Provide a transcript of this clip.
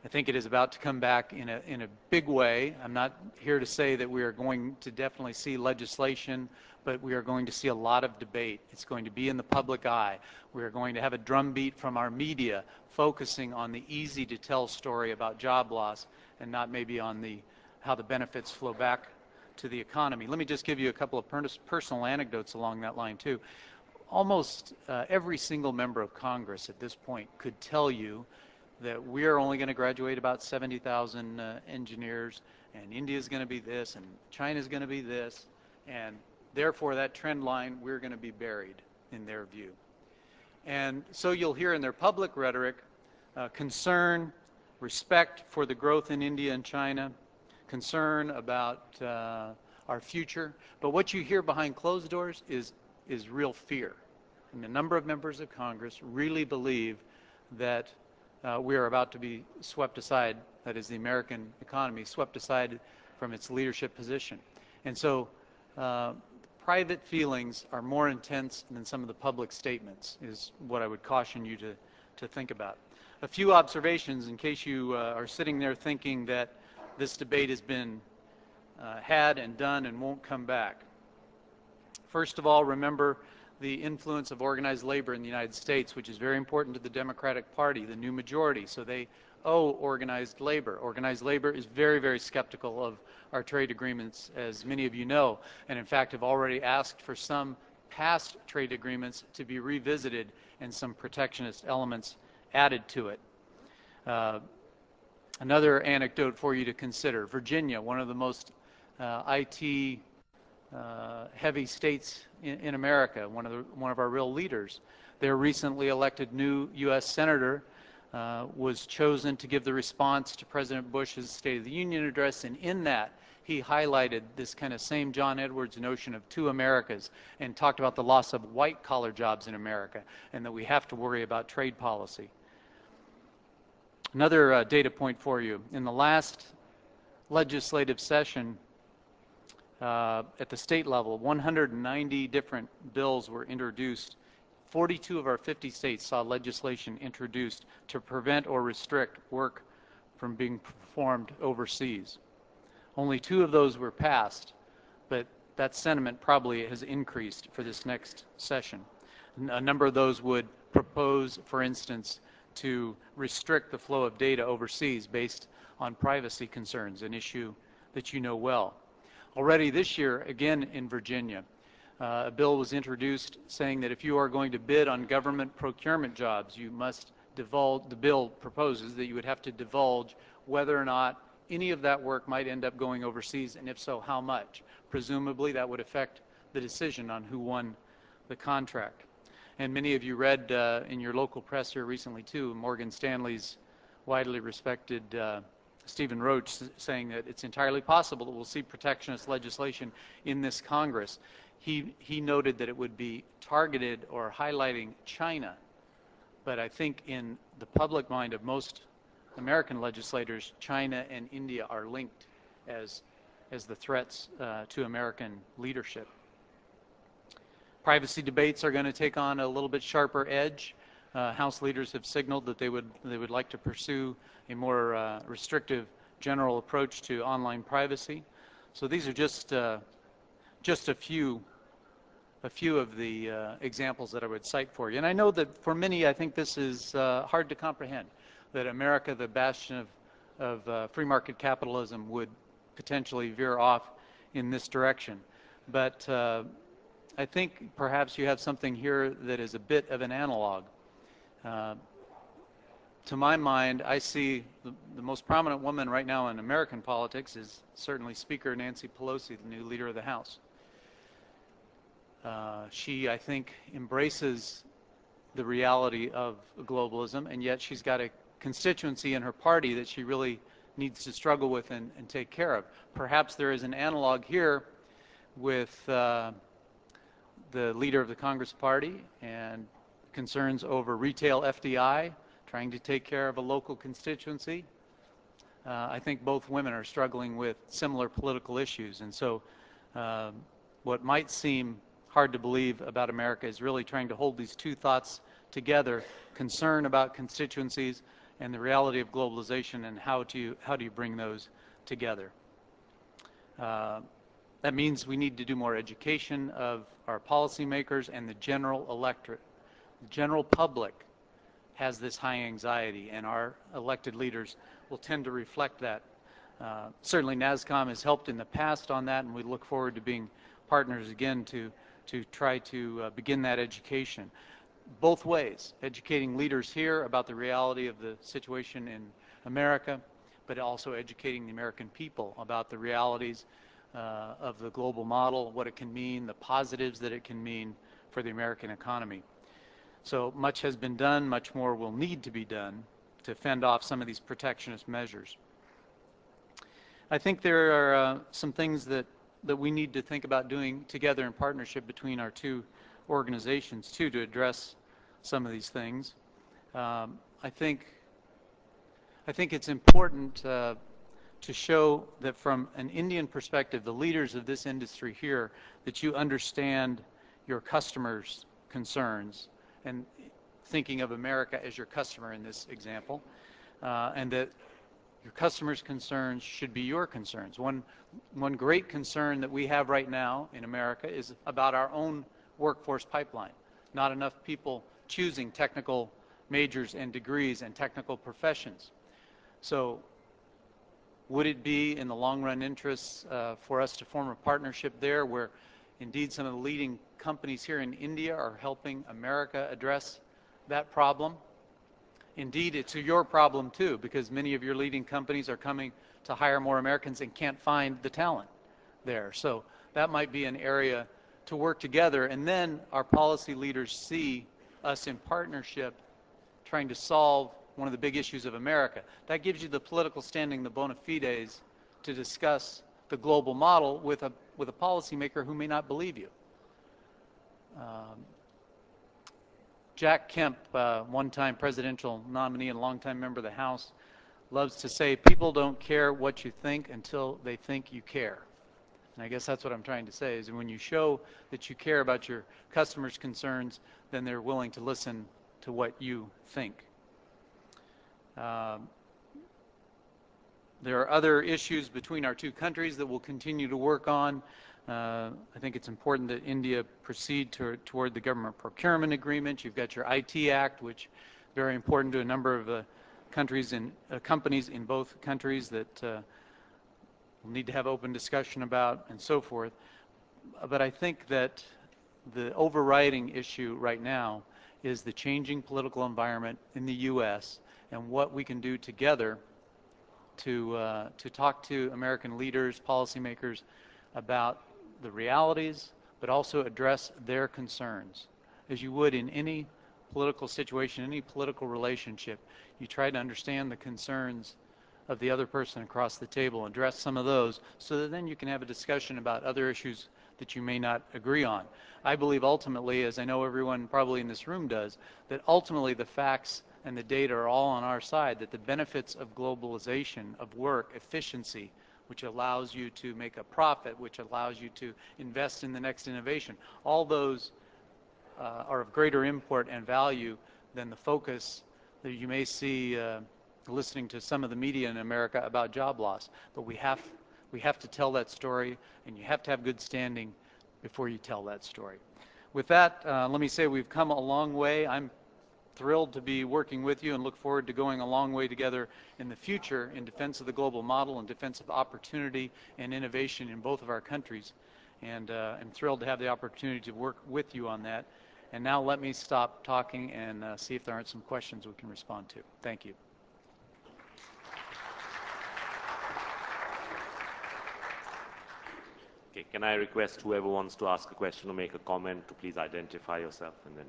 I think it is about to come back in a big way. I'm not here to say that we are going to definitely see legislation, but we are going to see a lot of debate. It's going to be in the public eye. We are going to have a drumbeat from our media focusing on the easy-to-tell story about job loss and not maybe on how the benefits flow back to the economy. Let me just give you a couple of personal anecdotes along that line, too. Almost every single member of Congress at this point could tell you that we are only going to graduate about 70,000 engineers, and India is going to be this, and China is going to be this, and therefore that trend line, we're going to be buried in their view. And so you'll hear in their public rhetoric concern, respect for the growth in India and China, concern about our future, but what you hear behind closed doors is real fear. And a number of members of Congress really believe that we are about to be swept aside, that is the American economy, swept aside from its leadership position. And so private feelings are more intense than some of the public statements is what I would caution you to think about. A few observations in case you are sitting there thinking that this debate has been had and done and won't come back. First of all, remember the influence of organized labor in the United States, which is very important to the Democratic Party, the new majority. So they owe organized labor. Organized labor is very, very skeptical of our trade agreements, as many of you know, and in fact have already asked for some past trade agreements to be revisited and some protectionist elements added to it. Another anecdote for you to consider. Virginia, one of the most IT heavy states in America, one of our real leaders. Their recently elected new U.S. Senator was chosen to give the response to President Bush's State of the Union address, and in that he highlighted this kind of same John Edwards notion of two Americas and talked about the loss of white-collar jobs in America and that we have to worry about trade policy. Another data point for you. In the last legislative session, at the state level, 190 different bills were introduced. 42 of our 50 states saw legislation introduced to prevent or restrict work from being performed overseas. Only 2 of those were passed, but that sentiment probably has increased for this next session. A number of those would propose, for instance, to restrict the flow of data overseas based on privacy concerns, an issue that you know well. Already this year, again in Virginia, a bill was introduced saying that if you are going to bid on government procurement jobs, you must divulge, the bill proposes that you would have to divulge whether or not any of that work might end up going overseas, and if so, how much. Presumably that would affect the decision on who won the contract. And many of you read in your local press here recently too, Morgan Stanley's widely respected Stephen Roach saying that it's entirely possible that we'll see protectionist legislation in this Congress. He noted that it would be targeted or highlighting China, but I think in the public mind of most American legislators, China and India are linked as the threats to American leadership. Privacy debates are going to take on a little bit sharper edge. House leaders have signaled that they would like to pursue a more restrictive general approach to online privacy. So these are just a few of the examples that I would cite for you. And I know that for many, I think this is hard to comprehend, that America, the bastion of free market capitalism, would potentially veer off in this direction. But I think perhaps you have something here that is a bit of an analog. To my mind, I see the most prominent woman right now in American politics is certainly Speaker Nancy Pelosi, the new leader of the House. She, I think, embraces the reality of globalism, and yet she's got a constituency in her party that she really needs to struggle with and take care of. Perhaps there is an analog here with the leader of the Congress Party and concerns over retail FDI, trying to take care of a local constituency. I think both women are struggling with similar political issues, and so what might seem hard to believe about America is really trying to hold these two thoughts together: concern about constituencies and the reality of globalization, and how do you bring those together. That means we need to do more education of our policymakers and the general electorate. The general public has this high anxiety, and our elected leaders will tend to reflect that. Certainly NASSCOM has helped in the past on that, and we look forward to being partners again to try to begin that education. Both ways, educating leaders here about the reality of the situation in America, but also educating the American people about the realities of the global model, what it can mean, the positives that it can mean for the American economy. So much has been done, much more will need to be done to fend off some of these protectionist measures. I think there are some things that we need to think about doing together in partnership between our two organizations too, to address some of these things. I think it's important to show that from an Indian perspective, the leaders of this industry here, that you understand your customers' concerns, and thinking of America as your customer in this example, and that your customers' concerns should be your concerns. One great concern that we have right now in America is about our own workforce pipeline. Not enough people choosing technical majors and degrees and technical professions. So would it be in the long run interests for us to form a partnership there, where indeed some of the leading companies here in India are helping America address that problem? Indeed, it's your problem too, because many of your leading companies are coming to hire more Americans and can't find the talent there. So that might be an area to work together, and then our policy leaders see us in partnership trying to solve one of the big issues of America. That gives you the political standing, the bona fides, to discuss the global model with a policymaker who may not believe you. Jack Kemp, one-time presidential nominee and longtime member of the House, loves to say, people don't care what you think until they think you care. And I guess that's what I'm trying to say, is when you show that you care about your customers' concerns, then they're willing to listen to what you think. There are other issues between our two countries that we'll continue to work on. I think it's important that India proceed toward the government procurement agreement. You've got your IT Act, which is very important to a number of countries and companies in both countries that we'll need to have open discussion about, and so forth. But I think that the overriding issue right now is the changing political environment in the U.S. and what we can do together to talk to American leaders, policymakers, about the realities, but also address their concerns. As you would in any political situation, any political relationship, you try to understand the concerns of the other person across the table, address some of those, so that then you can have a discussion about other issues that you may not agree on. I believe ultimately, as I know everyone probably in this room does, that ultimately the facts and the data are all on our side, that the benefits of globalization, of work, efficiency, which allows you to make a profit, which allows you to invest in the next innovation, all those are of greater import and value than the focus that you may see listening to some of the media in America about job loss. But we have to tell that story, and you have to have good standing before you tell that story. With that, let me say we've come a long way. I'm thrilled to be working with you and look forward to going a long way together in the future in defense of the global model and defense of opportunity and innovation in both of our countries. And I'm thrilled to have the opportunity to work with you on that. And now let me stop talking and see if there aren't some questions we can respond to. Thank you. Okay, can I request whoever wants to ask a question or make a comment to please identify yourself and then